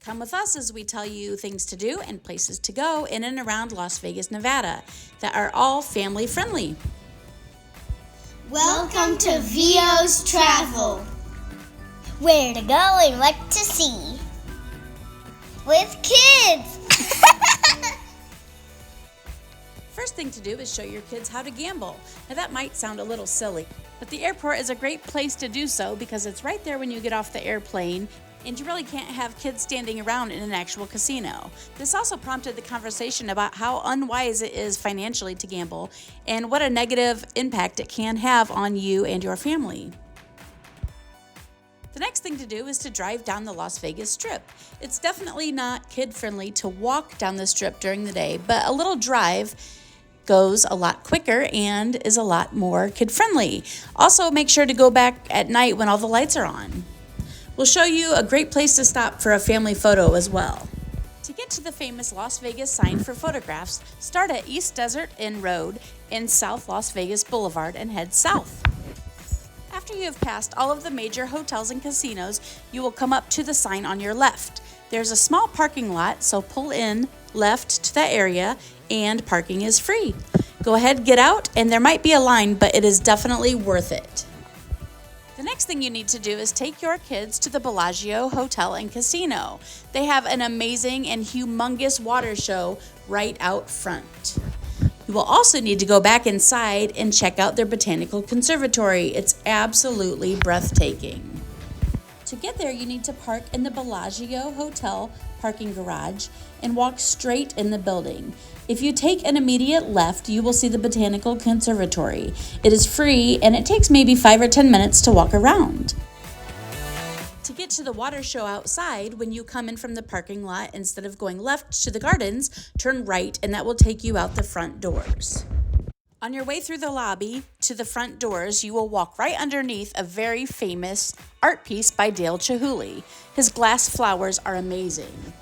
Come with us as we tell you things to do and places to go in and around Las Vegas, Nevada that are all family friendly. Welcome to VO's Travel. Where to go and what to see. With kids. First thing to do is show your kids how to gamble. Now that might sound a little silly, but the airport is a great place to do so because it's right there when you get off the airplane, and you really can't have kids standing around in an actual casino. This also prompted the conversation about how unwise it is financially to gamble and what a negative impact it can have on you and your family. The next thing to do is to drive down the Las Vegas Strip. It's definitely not kid-friendly to walk down the Strip during the day, but a little drive goes a lot quicker and is a lot more kid-friendly. Also, make sure to go back at night when all the lights are on. We'll show you a great place to stop for a family photo as well. To get to the famous Las Vegas sign for photographs, start at East Desert Inn Road in South Las Vegas Boulevard and head south. After you have passed all of the major hotels and casinos, you will come up to the sign on your left. There's a small parking lot, so pull in left to that area and parking is free. Go ahead, get out, and there might be a line, but it is definitely worth it. The next thing you need to do is take your kids to the Bellagio Hotel and Casino. They have an amazing and humongous water show right out front. You will also need to go back inside and check out their botanical conservatory. It's absolutely breathtaking. To get there, you need to park in the Bellagio Hotel parking garage and walk straight in the building. If you take an immediate left, you will see the Botanical Conservatory. It is free and it takes maybe 5 or 10 minutes to walk around. To get to the water show outside, when you come in from the parking lot, instead of going left to the gardens, turn right and that will take you out the front doors. On your way through the lobby to the front doors, you will walk right underneath a very famous art piece by Dale Chihuly. His glass flowers are amazing.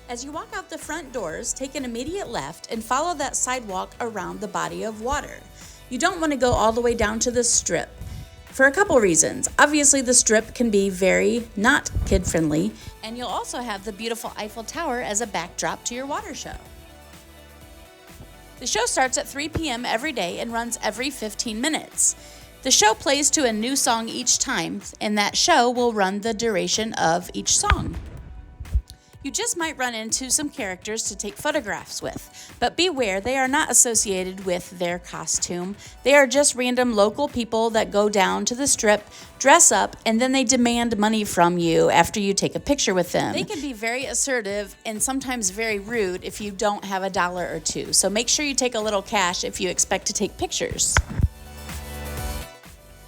As you walk out the front doors, take an immediate left and follow that sidewalk around the body of water. You don't want to go all the way down to the Strip for a couple reasons. Obviously, the Strip can be very not kid-friendly, and you'll also have the beautiful Eiffel Tower as a backdrop to your water show. The show starts at 3 p.m. every day and runs every 15 minutes. The show plays to a new song each time, and that show will run the duration of each song. You just might run into some characters to take photographs with, but beware, they are not associated with their costume. They are just random local people that go down to the Strip, dress up, and then they demand money from you after you take a picture with them. They can be very assertive and sometimes very rude if you don't have $1 or $2, so make sure you take a little cash if you expect to take pictures.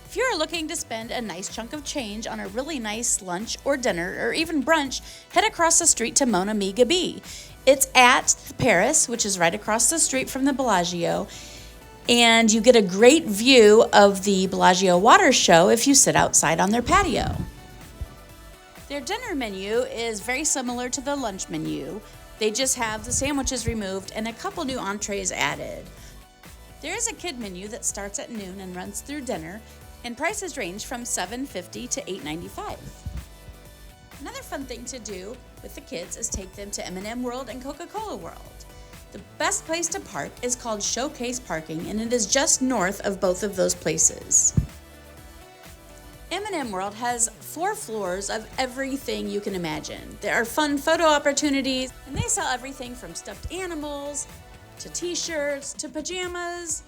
If you're looking to spend a nice chunk of change on a really nice lunch or dinner or even brunch, head across the street to Mon Ami Gabi. It's at the Paris, which is right across the street from the Bellagio, and you get a great view of the Bellagio water show if you sit outside on their patio. Their dinner menu is very similar to the lunch menu. They just have the sandwiches removed and a couple new entrees added. There is a kid menu that starts at noon and runs through dinner, and prices range from $7.50 to $8.95. Another fun thing to do with the kids is take them to M&M World and Coca-Cola World. The best place to park is called Showcase Parking, and it is just north of both of those places. M&M World has 4 floors of everything you can imagine. There are fun photo opportunities, and they sell everything from stuffed animals to t-shirts to pajamas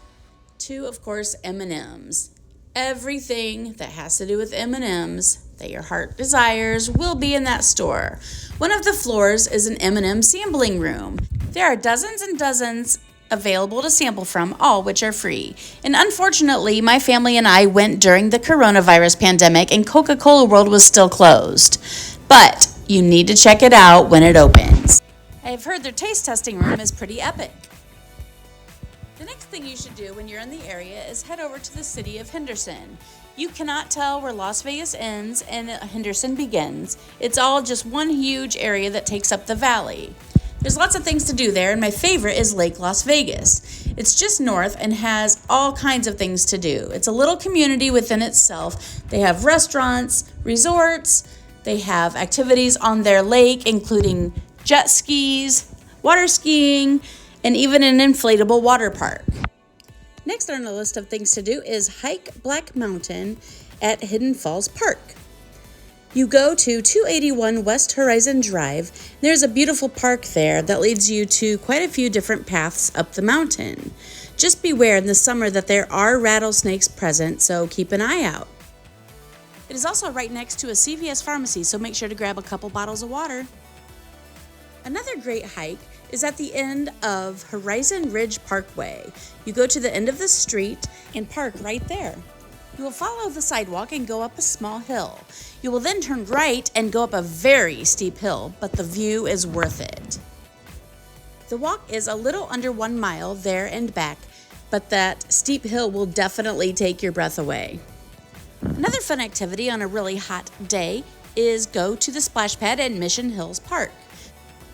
to, of course, M&Ms. Everything that has to do with M&Ms that your heart desires will be in that store. One of the floors is an M&M sampling room. There are dozens and dozens available to sample from, all which are free. And unfortunately, my family and I went during the coronavirus pandemic and Coca-Cola World was still closed. But you need to check it out when it opens. I have heard their taste testing room is pretty epic. The next thing you should do when you're in the area is head over to the city of Henderson. You cannot tell where Las Vegas ends and Henderson begins. It's all just one huge area that takes up the valley. There's lots of things to do there, and my favorite is Lake Las Vegas. It's just north and has all kinds of things to do. It's a little community within itself. They have restaurants, resorts, They have activities on their lake, including jet skis, water skiing, and even an inflatable water park. Next on the list of things to do is hike Black Mountain at Hidden Falls Park. You go to 281 West Horizon Drive. There's a beautiful park there that leads you to quite a few different paths up the mountain. Just beware in the summer that there are rattlesnakes present, so keep an eye out. It is also right next to a CVS pharmacy, so make sure to grab a couple bottles of water. Another great hike is at the end of Horizon Ridge Parkway. You go to the end of the street and park right there. You will follow the sidewalk and go up a small hill. You will then turn right and go up a very steep hill, but the view is worth it. The walk is a little under 1 mile there and back, but that steep hill will definitely take your breath away. Another fun activity on a really hot day is go to the splash pad at Mission Hills Park.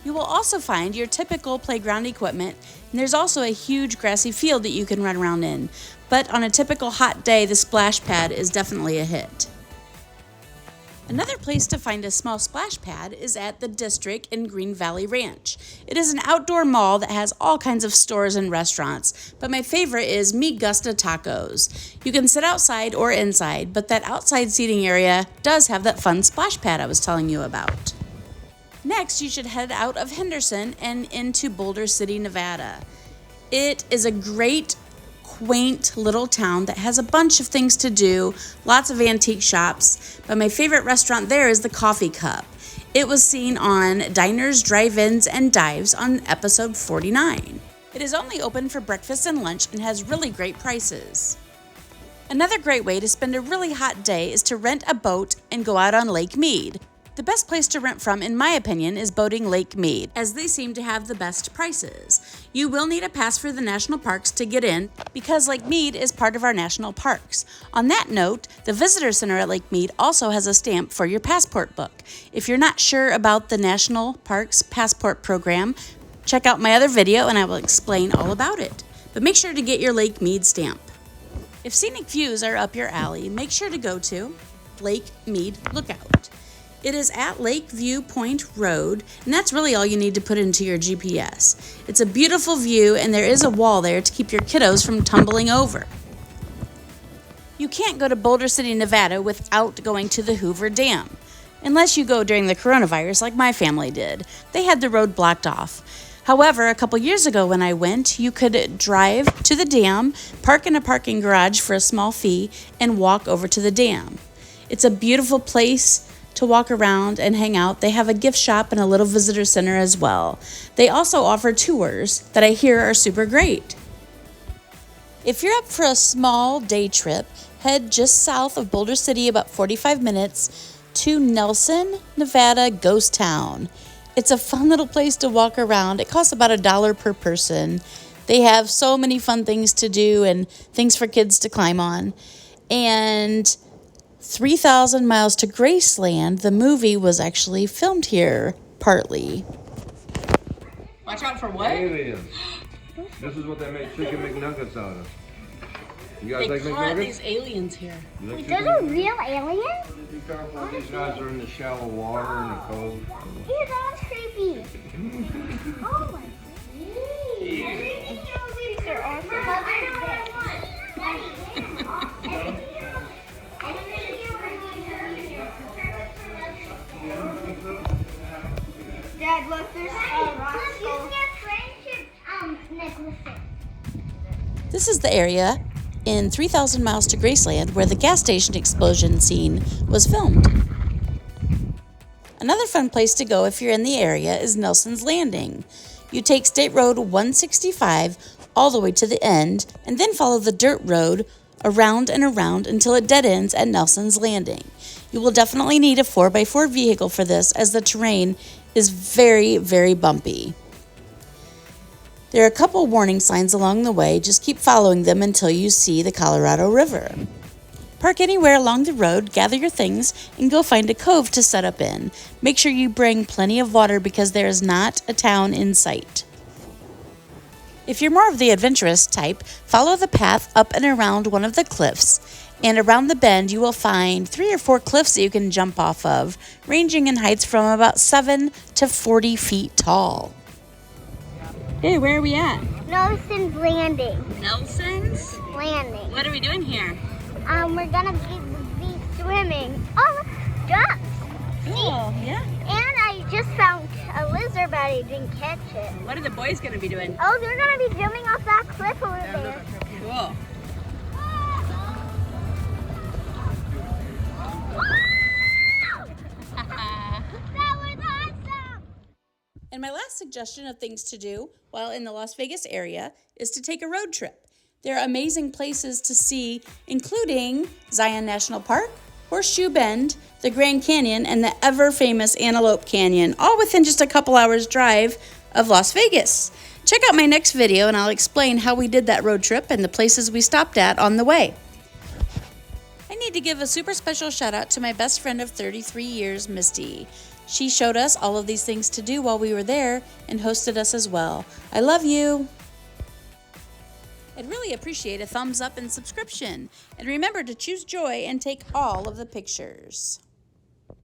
You will also find your typical playground equipment, and there's also a huge grassy field that you can run around in. But on a typical hot day, the splash pad is definitely a hit. Another place to find a small splash pad is at the District in Green Valley Ranch. It is an outdoor mall that has all kinds of stores and restaurants, but my favorite is Mead Tacos. You can sit outside or inside, but that outside seating area does have that fun splash pad I was telling you about. Next, you should head out of Henderson and into Boulder City, Nevada. It is a great, quaint little town that has a bunch of things to do, lots of antique shops, but my favorite restaurant there is the Coffee Cup. It was seen on Diners, Drive-Ins, and Dives on episode 49. It is only open for breakfast and lunch and has really great prices. Another great way to spend a really hot day is to rent a boat and go out on Lake Mead. The best place to rent from, in my opinion, is Boating Lake Mead, as they seem to have the best prices. You will need a pass for the national parks to get in, because Lake Mead is part of our national parks. On that note, the Visitor Center at Lake Mead also has a stamp for your passport book. If you're not sure about the National Parks Passport Program, check out my other video and I will explain all about it. But make sure to get your Lake Mead stamp. If scenic views are up your alley, make sure to go to Lake Mead Lookout. It is at Lakeview Point Road, and that's really all you need to put into your GPS. It's a beautiful view, and there is a wall there to keep your kiddos from tumbling over. You can't go to Boulder City, Nevada without going to the Hoover Dam, unless you go during the coronavirus like my family did. They had the road blocked off. However, a couple years ago when I went, you could drive to the dam, park in a parking garage for a small fee, and walk over to the dam. It's a beautiful place to walk around and hang out. They have a gift shop and a little visitor center as well. They also offer tours that I hear are super great. If you're up for a small day trip, head just south of Boulder City about 45 minutes to Nelson, Nevada Ghost Town. It's a fun little place to walk around. It costs about $1 per person. They have so many fun things to do and things for kids to climb on. And 3,000 Miles to Graceland, the movie was actually filmed here, partly. Watch out for what? Aliens. This is what they make chicken McNuggets out of. You guys like They caught McNuggets? these aliens here. You like Wait, chicken those are real aliens? McNuggets? Be careful, these guys are in the shallow water and the cold. Ew, that was creepy. Oh my god. These are awesome. Dad, look, there's necklaces. This is the area in 3,000 Miles to Graceland where the gas station explosion scene was filmed. Another fun place to go if you're in the area is Nelson's Landing. You take State Road 165 all the way to the end and then follow the dirt road around and around until it dead ends at Nelson's Landing. You will definitely need a 4x4 vehicle for this as the terrain is very, very bumpy. There are a couple warning signs along the way. Just keep following them until you see the Colorado River. Park anywhere along the road, gather your things, and go find a cove to set up in. Make sure you bring plenty of water because there is not a town in sight. If you're more of the adventurous type, follow the path up and around one of the cliffs And around the bend, you will find 3 or 4 cliffs that you can jump off of, ranging in heights from about 7 to 40 feet tall. Hey, where are we at? Nelson's Landing. Nelson's? Landing. What are we doing here? We're gonna be swimming. Oh, ducks. Cool, yeah. And I just found a lizard, but I didn't catch it. What are the boys going to be doing? Oh, they're gonna be jumping off that cliff over there. Cool. That was awesome! And my last suggestion of things to do while in the Las Vegas area is to take a road trip. There are amazing places to see, including Zion National Park, Horseshoe Bend, the Grand Canyon, and the ever-famous Antelope Canyon, all within just a couple hours drive of Las Vegas. Check out my next video and I'll explain how we did that road trip and the places we stopped at on the way. I need to give a super special shout out to my best friend of 33 years, Misty. She showed us all of these things to do while we were there and hosted us as well. I love you. I'd really appreciate a thumbs up and subscription. And remember to choose joy and take all of the pictures.